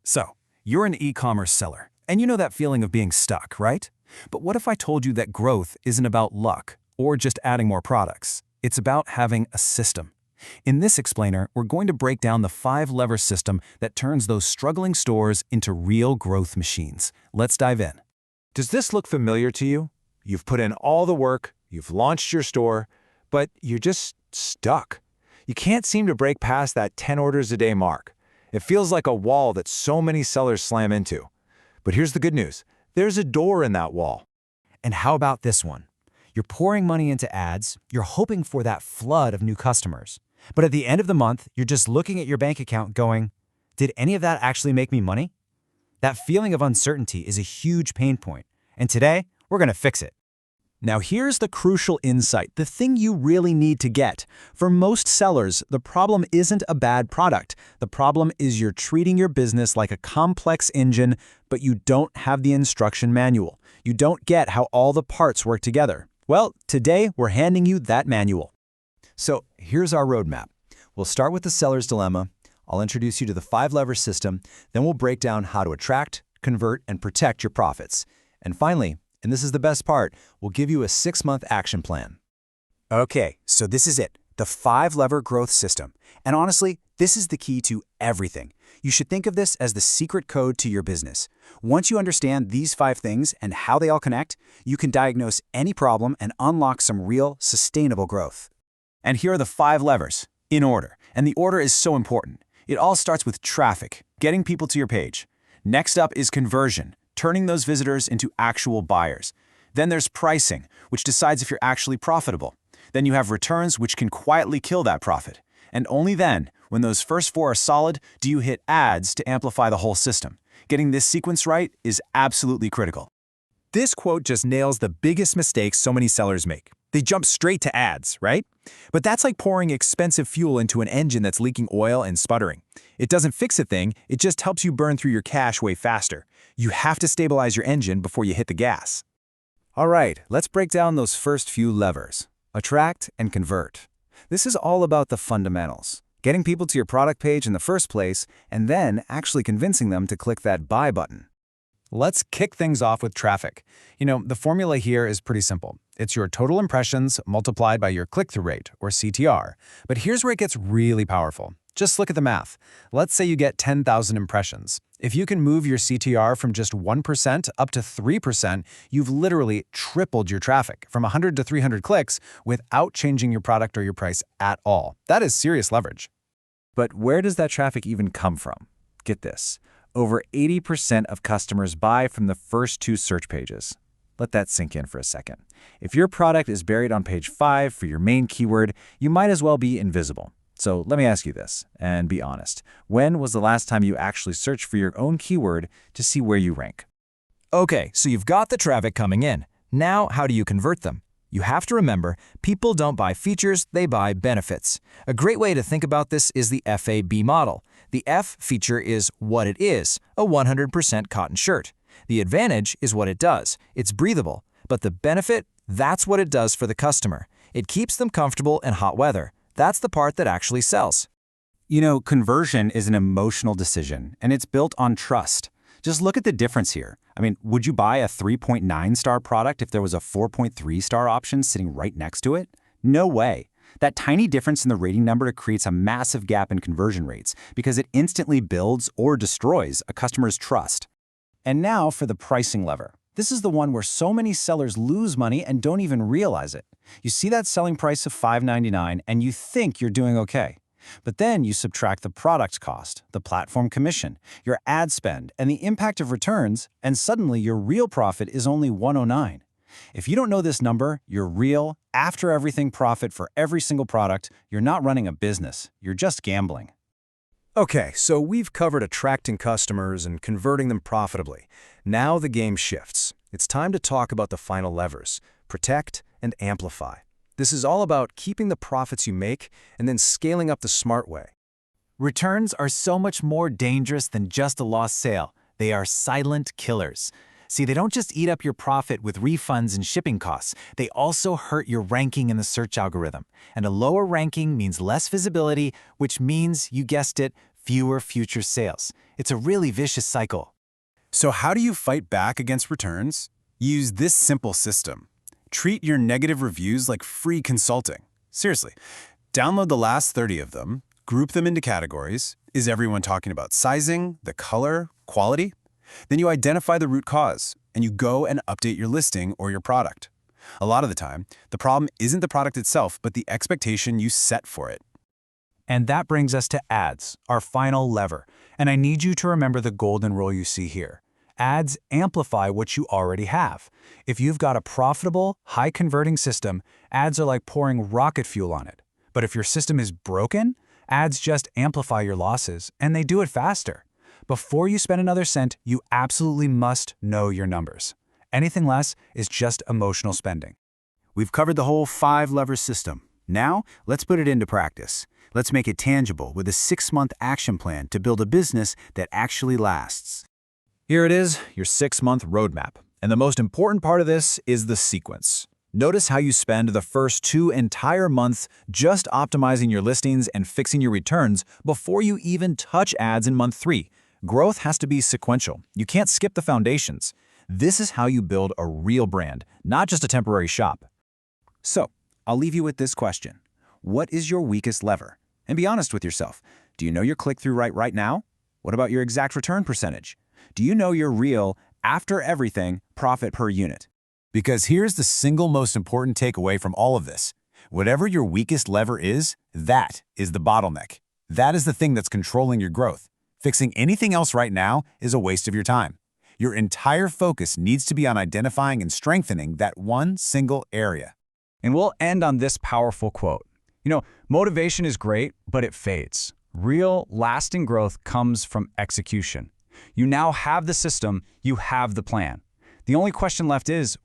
So, you're an e-commerce seller, and you know that feeling of being stuck, right? But what if I told you that growth isn't about luck or just adding more products? It's about having a system. In this explainer, we're going to break down the 5-lever system that turns those struggling stores into real growth machines. Let's dive in. Does this look familiar to you? You've put in all the work, you've launched your store, but you're just stuck. You can't seem to break past that 10 orders a day mark. It feels like a wall that so many sellers slam into. But here's the good news. There's a door in that wall. And how about this one? You're pouring money into ads, you're hoping for that flood of new customers. But at the end of the month, you're just looking at your bank account going, did any of that actually make me money? That feeling of uncertainty is a huge pain point. And today, we're going to fix it. Now here's the crucial insight, the thing you really need to get. For most sellers, the problem isn't a bad product. The problem is you're treating your business like a complex engine, but you don't have the instruction manual. You don't get how all the parts work together. Well, today we're handing you that manual. So here's our roadmap. We'll start with the seller's dilemma. I'll introduce you to the 5-lever system. Then we'll break down how to attract, convert, and protect your profits. And finally, and this is the best part, we'll give you a 6-month action plan. Okay, so this is it, the 5-lever growth system. And honestly, this is the key to everything. You should think of this as the secret code to your business. Once you understand these 5 things and how they all connect, you can diagnose any problem and unlock some real, sustainable growth. And here are the 5 levers, in order. And the order is so important. It all starts with traffic, getting people to your page. Next up is conversion, turning those visitors into actual buyers. Then there's pricing, which decides if you're actually profitable. Then you have returns, which can quietly kill that profit. And only then, when those first 4 are solid, do you hit ads to amplify the whole system. Getting this sequence right is absolutely critical. This quote just nails the biggest mistakes so many sellers make. They jump straight to ads, right? But that's like pouring expensive fuel into an engine that's leaking oil and sputtering. It doesn't fix a thing, it just helps you burn through your cash way faster. You have to stabilize your engine before you hit the gas. All right, let's break down those first few levers. Attract and convert. This is all about the fundamentals. Getting people to your product page in the first place, and then actually convincing them to click that buy button. Let's kick things off with traffic. The formula here is pretty simple. It's your total impressions multiplied by your click-through rate, or CTR. But here's where it gets really powerful. Just look at the math. Let's say you get 10,000 impressions. If you can move your CTR from just 1% up to 3%, you've literally tripled your traffic from 100 to 300 clicks without changing your product or your price at all. That is serious leverage. But where does that traffic even come from? Get this. Over 80% of customers buy from the first 2 search pages. Let that sink in for a second. If your product is buried on page 5 for your main keyword, you might as well be invisible. So let me ask you this, and be honest. When was the last time you actually searched for your own keyword to see where you rank? Okay, so you've got the traffic coming in. Now, how do you convert them? You have to remember, people don't buy features, they buy benefits. A great way to think about this is the FAB model. The F feature is what it is, a 100% cotton shirt. The advantage is what it does. It's breathable. But the benefit, that's what it does for the customer. It keeps them comfortable in hot weather. That's the part that actually sells. Conversion is an emotional decision, and it's built on trust. Just look at the difference here. Would you buy a 3.9-star product if there was a 4.3-star option sitting right next to it? No way. That tiny difference in the rating number creates a massive gap in conversion rates because it instantly builds or destroys a customer's trust. And now for the pricing lever. This is the one where so many sellers lose money and don't even realize it. You see that selling price of $5.99 and you think you're doing okay. But then you subtract the product cost, the platform commission, your ad spend, and the impact of returns, and suddenly your real profit is only $109. If you don't know this number, your real, after-everything profit for every single product, you're not running a business, you're just gambling. Okay, so we've covered attracting customers and converting them profitably. Now the game shifts. It's time to talk about the final levers, protect and amplify. This is all about keeping the profits you make and then scaling up the smart way. Returns are so much more dangerous than just a lost sale. They are silent killers. See, they don't just eat up your profit with refunds and shipping costs. They also hurt your ranking in the search algorithm. And a lower ranking means less visibility, which means, you guessed it, fewer future sales. It's a really vicious cycle. So how do you fight back against returns? Use this simple system. Treat your negative reviews like free consulting. Seriously, download the last 30 of them, group them into categories. Is everyone talking about sizing, the color, quality? Then you identify the root cause, and you go and update your listing or your product. A lot of the time, the problem isn't the product itself, but the expectation you set for it. And that brings us to ads, our final lever. And I need you to remember the golden rule you see here. Ads amplify what you already have. If you've got a profitable, high-converting system, ads are like pouring rocket fuel on it. But if your system is broken, ads just amplify your losses, and they do it faster. Before you spend another cent, you absolutely must know your numbers. Anything less is just emotional spending. We've covered the whole 5-lever system. Now, let's put it into practice. Let's make it tangible with a 6-month action plan to build a business that actually lasts. Here it is, your 6-month roadmap. And the most important part of this is the sequence. Notice how you spend the first 2 entire months just optimizing your listings and fixing your returns before you even touch ads in month 3. Growth has to be sequential. You can't skip the foundations. This is how you build a real brand, not just a temporary shop. So, I'll leave you with this question. What is your weakest lever? And be honest with yourself. Do you know your click-through rate right now? What about your exact return percentage? Do you know your real, after everything, profit per unit? Because here's the single most important takeaway from all of this. Whatever your weakest lever is, that is the bottleneck. That is the thing that's controlling your growth. Fixing anything else right now is a waste of your time. Your entire focus needs to be on identifying and strengthening that one single area. And we'll end on this powerful quote. Motivation is great, but it fades. Real, lasting growth comes from execution. You now have the system, you have the plan. The only question left is,